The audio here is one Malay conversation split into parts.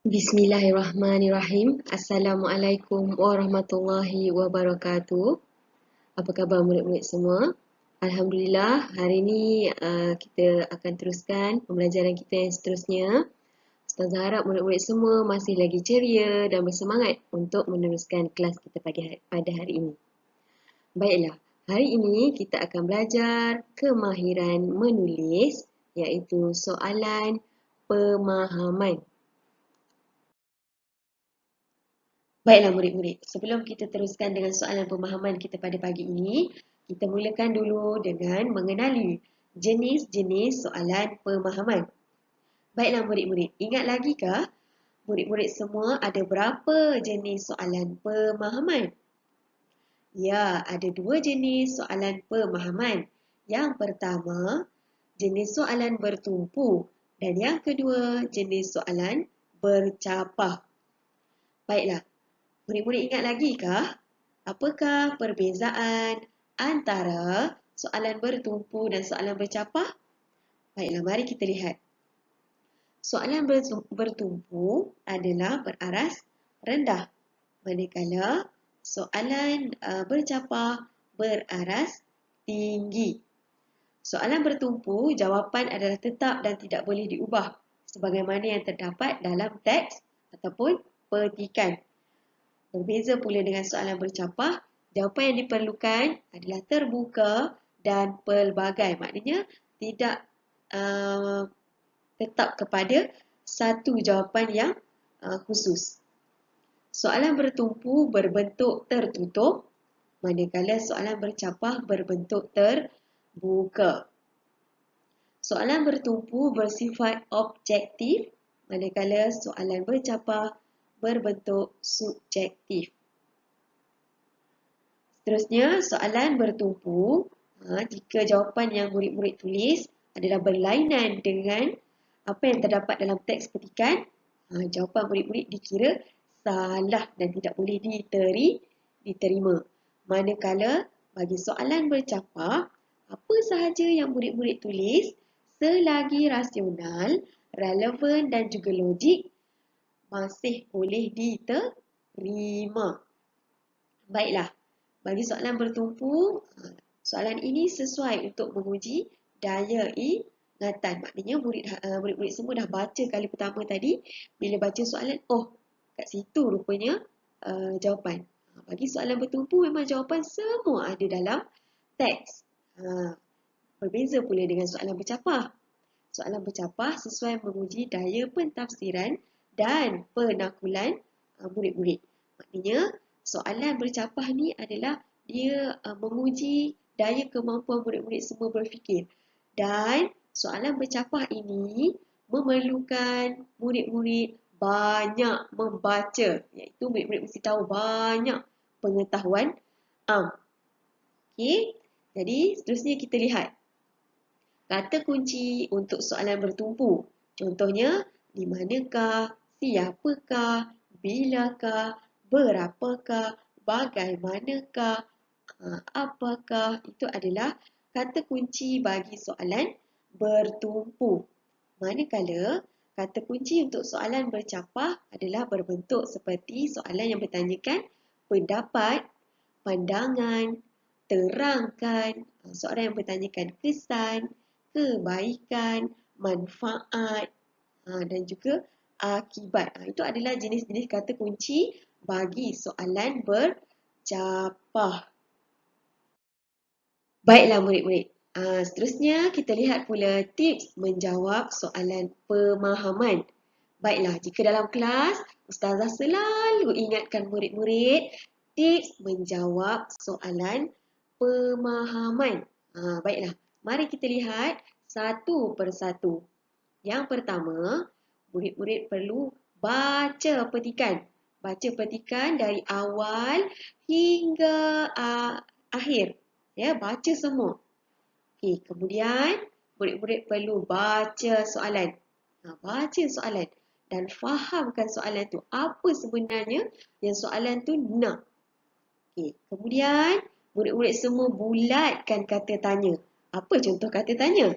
Bismillahirrahmanirrahim. Assalamualaikum warahmatullahi wabarakatuh. Apa khabar murid-murid semua? Alhamdulillah, hari ini kita akan teruskan pembelajaran kita yang seterusnya. Ustazah harap murid-murid semua masih lagi ceria dan bersemangat untuk meneruskan kelas kita pada hari ini. Baiklah, hari ini kita akan belajar kemahiran menulis, iaitu soalan pemahaman. Baiklah murid-murid, sebelum kita teruskan dengan soalan pemahaman kita pada pagi ini, kita mulakan dulu dengan mengenali jenis-jenis soalan pemahaman. Baiklah murid-murid, ingat lagi kah murid-murid semua ada berapa jenis soalan pemahaman? Ya, ada dua jenis soalan pemahaman. Yang pertama, jenis soalan bertumpu dan yang kedua, jenis soalan bercapah. Baiklah, murid-murid ingat lagi kah? Apakah perbezaan antara soalan bertumpu dan soalan bercapah? Baiklah, mari kita lihat. Soalan bertumpu adalah beraras rendah, manakala soalan bercapah beraras tinggi. Soalan bertumpu, jawapan adalah tetap dan tidak boleh diubah sebagaimana yang terdapat dalam teks ataupun petikan. Berbeza pula dengan soalan bercapah, jawapan yang diperlukan adalah terbuka dan pelbagai. Maknanya tidak tetap kepada satu jawapan yang khusus. Soalan bertumpu berbentuk tertutup, manakala soalan bercapah berbentuk terbuka. Soalan bertumpu bersifat objektif, manakala soalan bercapah berbentuk subjektif. Seterusnya, soalan bertumpu, jika jawapan yang murid-murid tulis adalah berlainan dengan apa yang terdapat dalam teks petikan, jawapan murid-murid dikira salah dan tidak boleh diterima. Manakala bagi soalan bercapah, apa sahaja yang murid-murid tulis selagi rasional, relevan dan juga logik masih boleh diterima. Baiklah, bagi soalan bertumpu, soalan ini sesuai untuk menguji daya ingatan. Maknanya murid-murid semua dah baca kali pertama tadi, bila baca soalan, oh kat situ rupanya jawapan. Bagi soalan bertumpu memang jawapan semua ada dalam teks. Berbeza pula dengan soalan bercapah. Soalan bercapah sesuai menguji daya pentafsiran dan penakulan murid-murid. Maknanya soalan bercapah ni adalah dia menguji daya kemampuan murid-murid semua berfikir. Dan soalan bercapah ini memerlukan murid-murid banyak membaca. Iaitu murid-murid mesti tahu banyak pengetahuan am. Okey, jadi seterusnya kita lihat kata kunci untuk soalan bertumpu. Contohnya, di manakah, siapakah, bilakah, berapakah, bagaimanakah, apakah. Itu adalah kata kunci bagi soalan bertumpu. Manakala, kata kunci untuk soalan bercapah adalah berbentuk seperti soalan yang bertanyakan pendapat, pandangan, terangkan, soalan yang bertanyakan kesan, kebaikan, manfaat dan juga akibat. Itu adalah jenis-jenis kata kunci bagi soalan bercapah. Baiklah murid-murid. Seterusnya kita lihat pula tips menjawab soalan pemahaman. Baiklah, jika dalam kelas, Ustazah selalu ingatkan murid-murid tips menjawab soalan pemahaman. Baiklah, mari kita lihat satu persatu. Yang pertama, murid-murid perlu baca petikan. Baca petikan dari awal hingga akhir. Ya, baca semua. Okey, kemudian murid-murid perlu baca soalan. Baca soalan dan fahamkan soalan tu. Apa sebenarnya yang soalan tu nak. Okey, kemudian murid-murid semua bulatkan kata tanya. Apa contoh kata tanya?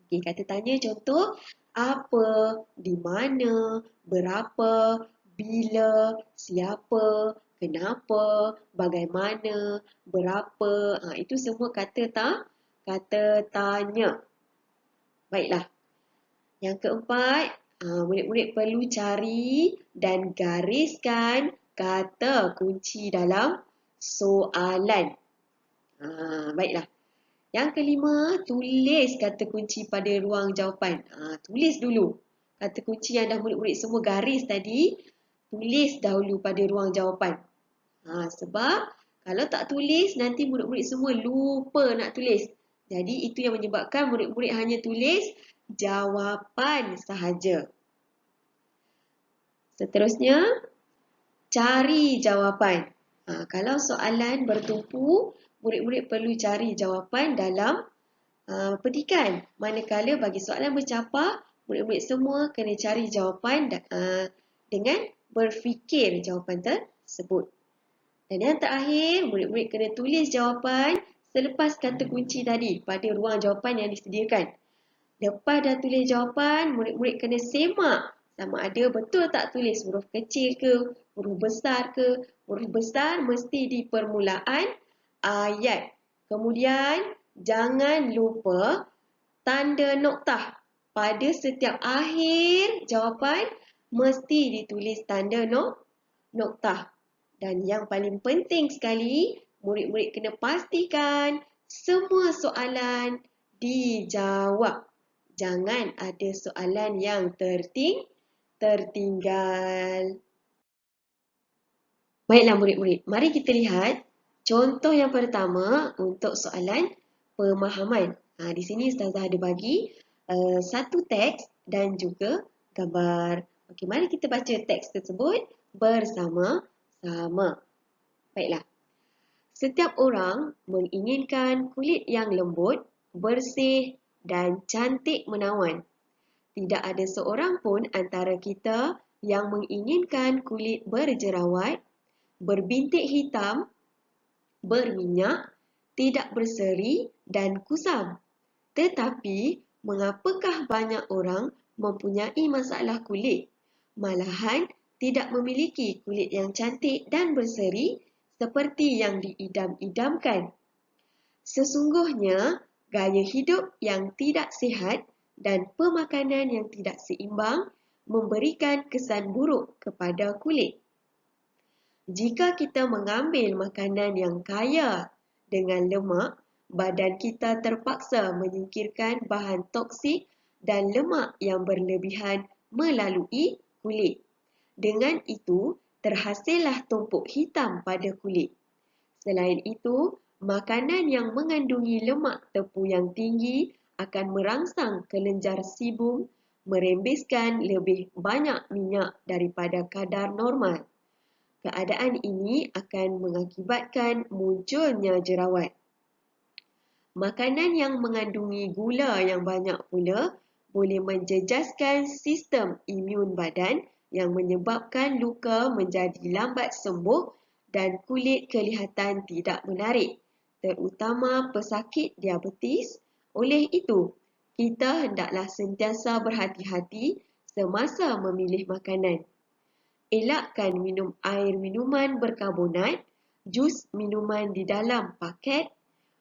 Okey, kata tanya contoh Apa, di mana, berapa, bila, siapa, kenapa, bagaimana, berapa. Itu semua kata tanya. Baiklah. Yang keempat, murid-murid perlu cari dan gariskan kata kunci dalam soalan. Baiklah. Yang kelima, tulis kata kunci pada ruang jawapan. Tulis dulu. Kata kunci yang dah murid-murid semua garis tadi, tulis dahulu pada ruang jawapan. Sebab kalau tak tulis, nanti murid-murid semua lupa nak tulis. Jadi itu yang menyebabkan murid-murid hanya tulis jawapan sahaja. Seterusnya, cari jawapan. Kalau soalan bertumpu, murid-murid perlu cari jawapan dalam petikan. Manakala bagi soalan bercapah, murid-murid semua kena cari jawapan dengan berfikir jawapan tersebut. Dan yang terakhir, murid-murid kena tulis jawapan selepas kata kunci tadi pada ruang jawapan yang disediakan. Lepas dah tulis jawapan, murid-murid kena semak sama ada betul tak tulis huruf kecil ke, huruf besar ke. Huruf besar mesti di permulaan ayat. Kemudian, jangan lupa tanda noktah. Pada setiap akhir jawapan, mesti ditulis tanda noktah. Dan yang paling penting sekali, murid-murid kena pastikan semua soalan dijawab. Jangan ada soalan yang tertinggal. Baiklah murid-murid, mari kita lihat contoh yang pertama untuk soalan pemahaman. Di sini Ustazah ada bagi satu teks dan juga gambar. Okey, mari kita baca teks tersebut bersama-sama. Baiklah. Setiap orang menginginkan kulit yang lembut, bersih dan cantik menawan. Tidak ada seorang pun antara kita yang menginginkan kulit berjerawat, berbintik hitam, berminyak, tidak berseri dan kusam. Tetapi, mengapakah banyak orang mempunyai masalah kulit, malahan tidak memiliki kulit yang cantik dan berseri seperti yang diidam-idamkan? Sesungguhnya, gaya hidup yang tidak sihat dan pemakanan yang tidak seimbang memberikan kesan buruk kepada kulit. Jika kita mengambil makanan yang kaya dengan lemak, badan kita terpaksa menyingkirkan bahan toksik dan lemak yang berlebihan melalui kulit. Dengan itu, terhasillah tumpuk hitam pada kulit. Selain itu, makanan yang mengandungi lemak tepu yang tinggi akan merangsang kelenjar sebum merembeskan lebih banyak minyak daripada kadar normal. Keadaan ini akan mengakibatkan munculnya jerawat. Makanan yang mengandungi gula yang banyak pula boleh menjejaskan sistem imun badan yang menyebabkan luka menjadi lambat sembuh dan kulit kelihatan tidak menarik, terutama pesakit diabetes. Oleh itu, kita hendaklah sentiasa berhati-hati semasa memilih makanan. Elakkan minum air minuman berkarbonat, jus minuman di dalam paket,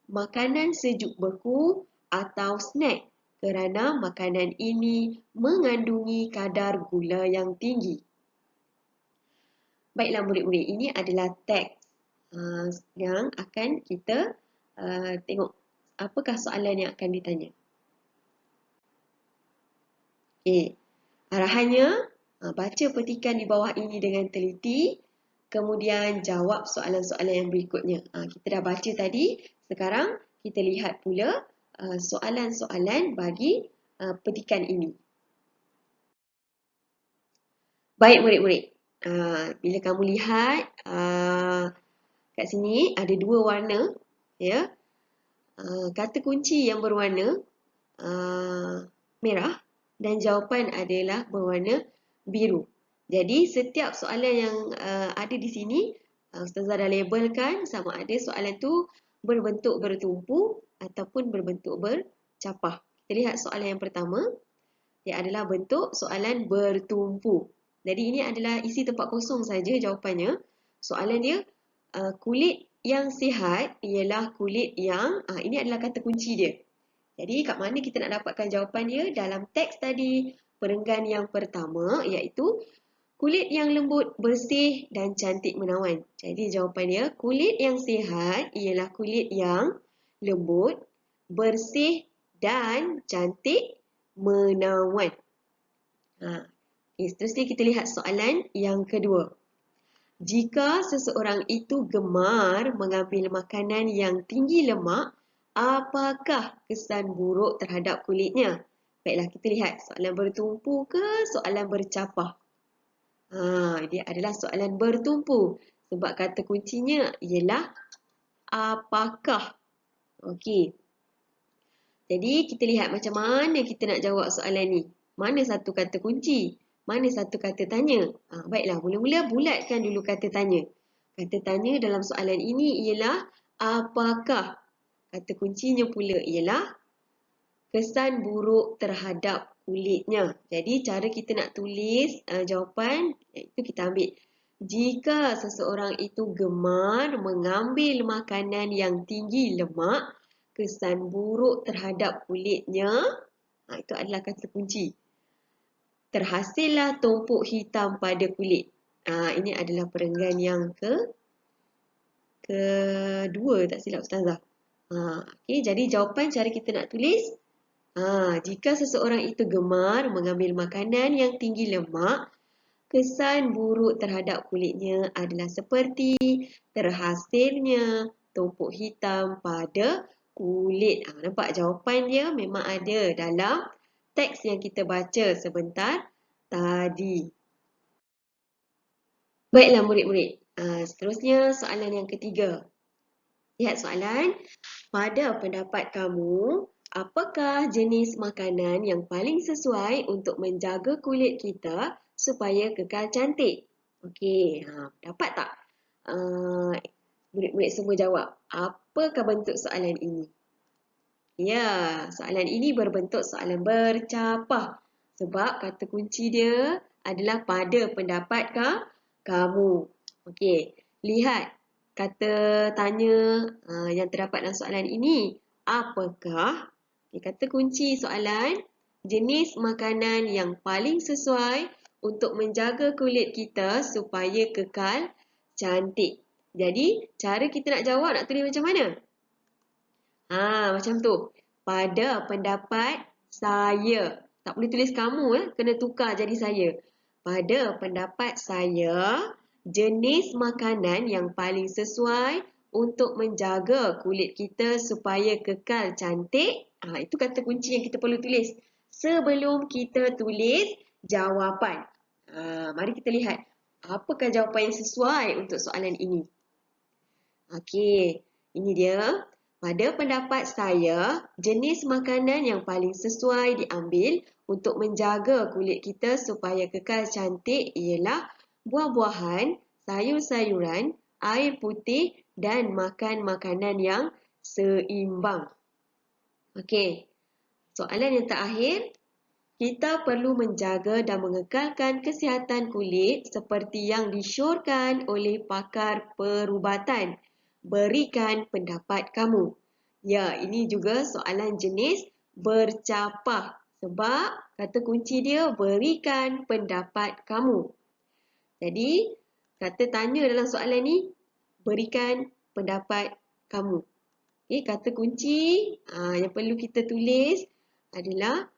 makanan sejuk beku atau snack kerana makanan ini mengandungi kadar gula yang tinggi. Baiklah murid-murid, ini adalah teks yang akan kita tengok apakah soalan yang akan ditanya. Okey, arahannya baca petikan di bawah ini dengan teliti, kemudian jawab soalan-soalan yang berikutnya. Kita dah baca tadi, sekarang kita lihat pula soalan-soalan bagi petikan ini. Baik murid-murid, bila kamu lihat kat sini ada dua warna, ya. Kata kunci yang berwarna merah dan jawapan adalah berwarna biru. Jadi setiap soalan yang ada di sini Ustazah dah labelkan sama ada soalan tu berbentuk bertumpu ataupun berbentuk bercapah. Kita lihat soalan yang pertama. Dia adalah bentuk soalan bertumpu. Jadi ini adalah isi tempat kosong saja jawapannya. Soalan dia, kulit yang sihat ialah kulit yang, ini adalah kata kunci dia. Jadi kat mana kita nak dapatkan jawapan dia? Dalam teks tadi, perenggan yang pertama iaitu kulit yang lembut, bersih dan cantik menawan. Jadi jawapan dia, kulit yang sihat ialah kulit yang lembut, bersih dan cantik menawan. Seterusnya kita lihat soalan yang kedua. Jika seseorang itu gemar mengambil makanan yang tinggi lemak, apakah kesan buruk terhadap kulitnya? Baiklah, kita lihat soalan bertumpu ke soalan bercapah. Dia adalah soalan bertumpu sebab kata kuncinya ialah apakah. Okey. Jadi kita lihat macam mana kita nak jawab soalan ni. Mana satu kata kunci? Mana satu kata tanya? Baiklah, mula-mula bulatkan dulu kata tanya. Kata tanya dalam soalan ini ialah apakah? Kata kuncinya pula ialah kesan buruk terhadap kulitnya. Jadi cara kita nak tulis jawapan itu kita ambil. Jika seseorang itu gemar mengambil makanan yang tinggi lemak, kesan buruk terhadap kulitnya, itu adalah kata kunci. Terhasillah tumpuk hitam pada kulit. Ini adalah perenggan yang kedua, tak silap Ustazah. Okay, jadi jawapan cara kita nak tulis, jika seseorang itu gemar mengambil makanan yang tinggi lemak, kesan buruk terhadap kulitnya adalah seperti terhasilnya tumpuk hitam pada kulit. Nampak jawapan dia memang ada dalam teks yang kita baca sebentar tadi. Baiklah murid-murid. Seterusnya soalan yang ketiga. Lihat soalan. Pada pendapat kamu, apakah jenis makanan yang paling sesuai untuk menjaga kulit kita supaya kekal cantik? Okey, dapat tak? Murid-murid semua jawab. Apakah bentuk soalan ini? Ya, soalan ini berbentuk soalan bercapah. Sebab kata kunci dia adalah pada pendapat kamu. Okey, lihat kata tanya yang terdapat dalam soalan ini. Apakah? Kata kunci soalan, jenis makanan yang paling sesuai untuk menjaga kulit kita supaya kekal cantik. Jadi, cara kita nak jawab, nak tulis macam mana? Macam tu. Pada pendapat saya. Tak boleh tulis kamu, kena tukar jadi saya. Pada pendapat saya, jenis makanan yang paling sesuai untuk menjaga kulit kita supaya kekal cantik. Itu kata kunci yang kita perlu tulis sebelum kita tulis jawapan. Mari kita lihat apakah jawapan yang sesuai untuk soalan ini. Okey, ini dia. Pada pendapat saya, jenis makanan yang paling sesuai diambil untuk menjaga kulit kita supaya kekal cantik ialah buah-buahan, sayur-sayuran, air putih dan makan makanan yang seimbang. Okey, soalan yang terakhir. Kita perlu menjaga dan mengekalkan kesihatan kulit seperti yang disyorkan oleh pakar perubatan. Berikan pendapat kamu. Ya, ini juga soalan jenis bercapah. Sebab kata kunci dia berikan pendapat kamu. Jadi, kata tanya dalam soalan ni, berikan pendapat kamu. Kata kunci yang perlu kita tulis adalah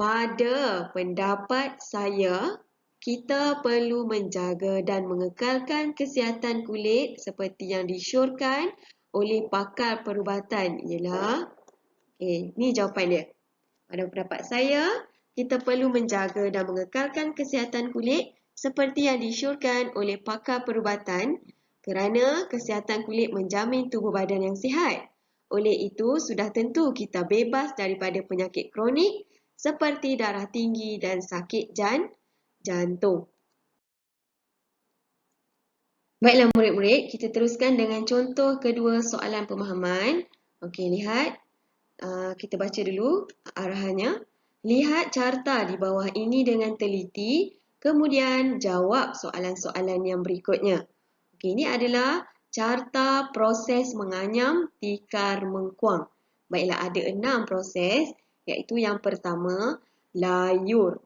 pada pendapat saya, kita perlu menjaga dan mengekalkan kesihatan kulit seperti yang disyorkan oleh pakar perubatan. Ialah, ni jawapan dia. Pada pendapat saya, kita perlu menjaga dan mengekalkan kesihatan kulit seperti yang disyorkan oleh pakar perubatan kerana kesihatan kulit menjamin tubuh badan yang sihat. Oleh itu, sudah tentu kita bebas daripada penyakit kronik seperti darah tinggi dan sakit jantung. Baiklah murid-murid, kita teruskan dengan contoh kedua soalan pemahaman. Okey, lihat. Kita baca dulu arahannya. Lihat carta di bawah ini dengan teliti, kemudian jawab soalan-soalan yang berikutnya. Okey, ini adalah carta proses menganyam tikar mengkuang. Baiklah, ada 6 proses, iaitu yang pertama, layur.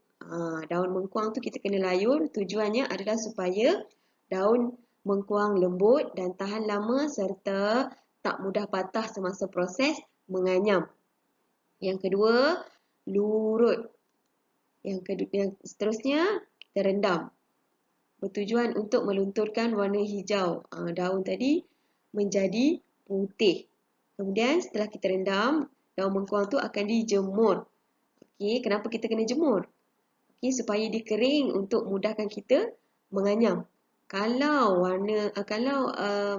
Daun mengkuang tu kita kena layur, tujuannya adalah supaya daun mengkuang lembut dan tahan lama serta tak mudah patah semasa proses menganyam. Yang kedua, lurut. Yang seterusnya, kita rendam. Bertujuan untuk melunturkan warna hijau daun tadi menjadi putih. Kemudian setelah kita rendam, daun mengkuang tu akan dijemur. Okey, kenapa kita kena jemur? Okey, supaya dia kering untuk mudahkan kita menganyam. Kalau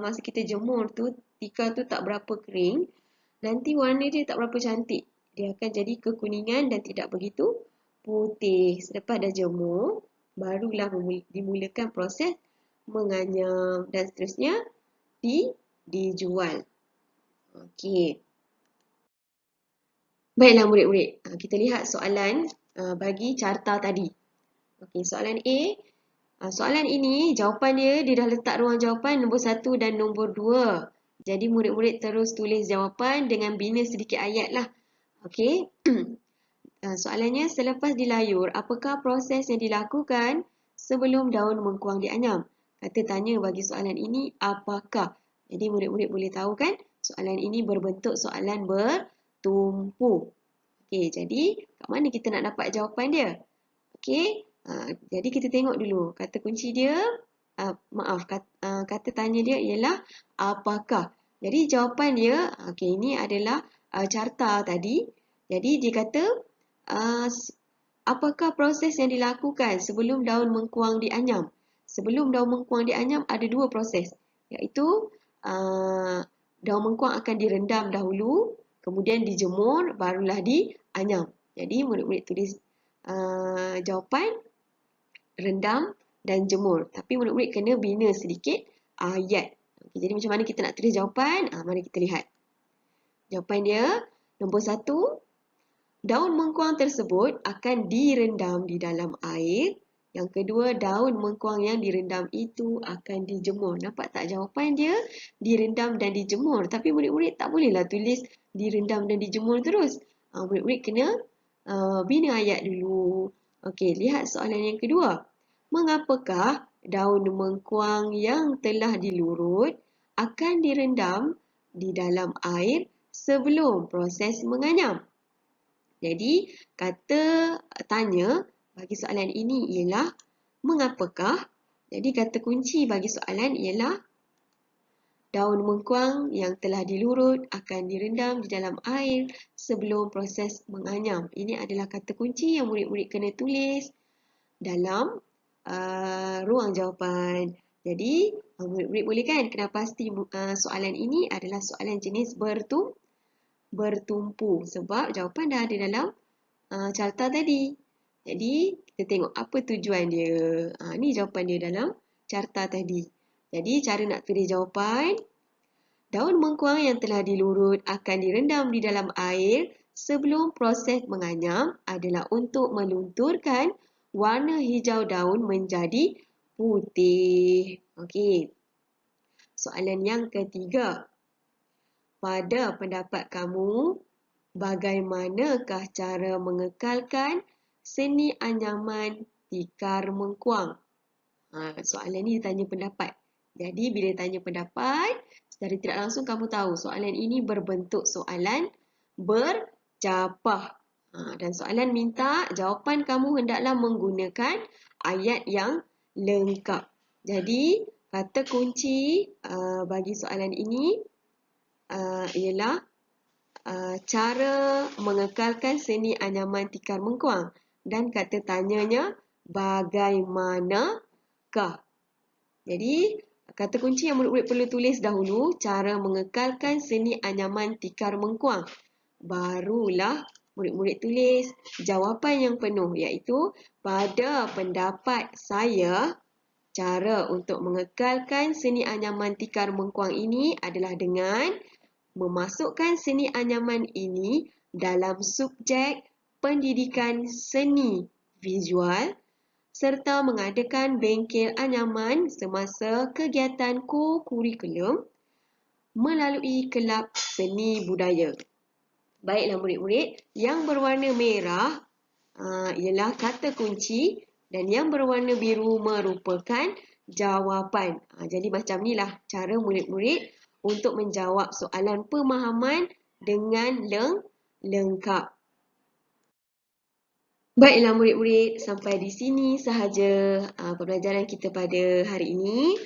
masa kita jemur tu tikar tu tak berapa kering, nanti warna dia tak berapa cantik. Dia akan jadi kekuningan dan tidak begitu putih. Selepas dah jemur, barulah dimulakan proses menganyam dan seterusnya dijual. Okey. Baiklah murid-murid, kita lihat soalan bagi carta tadi. Okey, soalan A. Soalan ini, jawapan dia dah letak ruang jawapan nombor 1 dan nombor 2. Jadi murid-murid terus tulis jawapan dengan bina sedikit ayat lah. Okey. Soalannya, selepas dilayur, apakah proses yang dilakukan sebelum daun mengkuang dianyam? Kata tanya bagi soalan ini, apakah? Jadi murid-murid boleh tahu kan, soalan ini berbentuk soalan bertumpu. Okey, jadi kat mana kita nak dapat jawapan dia? Okey, jadi kita tengok dulu. Kata kunci dia, kata tanya dia ialah apakah. Jadi jawapan dia, okey, ini adalah carta tadi. Jadi dia kata, apakah proses yang dilakukan sebelum daun mengkuang dianyam? Sebelum daun mengkuang dianyam ada 2 proses, iaitu daun mengkuang akan direndam dahulu, kemudian dijemur, barulah dianyam. Jadi murid-murid tulis jawapan, rendam dan jemur. Tapi murid-murid kena bina sedikit ayat. Okay, jadi macam mana kita nak tulis jawapan? Mari kita lihat. Jawapan dia, nombor 1, daun mengkuang tersebut akan direndam di dalam air. Yang kedua, daun mengkuang yang direndam itu akan dijemur. Nampak tak jawapan dia? Direndam dan dijemur. Tapi murid-murid tak bolehlah tulis direndam dan dijemur terus. Murid-murid kena bina ayat dulu. Okey, lihat soalan yang kedua. Mengapakah daun mengkuang yang telah dilurut akan direndam di dalam air sebelum proses menganyam? Jadi, kata tanya bagi soalan ini ialah mengapakah? Jadi, kata kunci bagi soalan ialah daun mengkuang yang telah dilurut akan direndam di dalam air sebelum proses menganyam. Ini adalah kata kunci yang murid-murid kena tulis dalam ruang jawapan. Jadi, murid-murid boleh kan kena pasti soalan ini adalah soalan jenis bertumpu sebab jawapan dah ada dalam carta tadi. Jadi, kita tengok apa tujuan dia. Ni jawapan dia dalam carta tadi. Jadi, cara nak tulis jawapan, daun mengkuang yang telah dilurut akan direndam di dalam air sebelum proses menganyam adalah untuk melunturkan warna hijau daun menjadi putih. Okey. Soalan yang ketiga. Pada pendapat kamu, bagaimanakah cara mengekalkan seni anyaman tikar mengkuang? Soalan ni tanya pendapat. Jadi bila tanya pendapat, secara tidak langsung kamu tahu soalan ini berbentuk soalan bercapah. Dan soalan minta jawapan kamu hendaklah menggunakan ayat yang lengkap. Jadi kata kunci bagi soalan ini ialah cara mengekalkan seni anyaman tikar mengkuang. Dan kata tanyanya, bagaimanakah? Jadi, kata kunci yang murid-murid perlu tulis dahulu, cara mengekalkan seni anyaman tikar mengkuang. Barulah murid-murid tulis jawapan yang penuh, iaitu pada pendapat saya, cara untuk mengekalkan seni anyaman tikar mengkuang ini adalah dengan memasukkan seni anyaman ini dalam subjek pendidikan seni visual serta mengadakan bengkel anyaman semasa kegiatan co-kurikulum melalui kelab seni budaya. Baiklah murid-murid, yang berwarna merah ialah kata kunci dan yang berwarna biru merupakan jawapan. Jadi macam inilah cara murid-murid untuk menjawab soalan pemahaman dengan lengkap. Baiklah murid-murid, sampai di sini sahaja pembelajaran kita pada hari ini,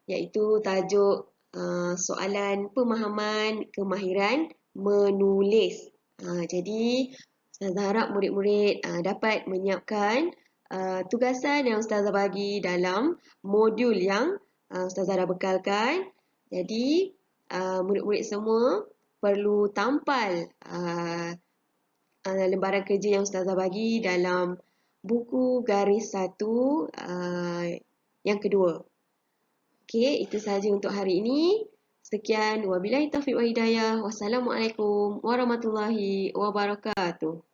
iaitu tajuk soalan pemahaman kemahiran menulis. Jadi, Ustazah harap murid-murid dapat menyiapkan tugasan yang Ustazah bagi dalam modul yang Ustazah dah bekalkan. Jadi, murid-murid semua perlu tampal lembaran kerja yang Ustazah bagi dalam buku garis 1 yang kedua. Okey, itu sahaja untuk hari ini. Sekian, wabillahi taufiq wa hidayah. Wassalamualaikum warahmatullahi wabarakatuh.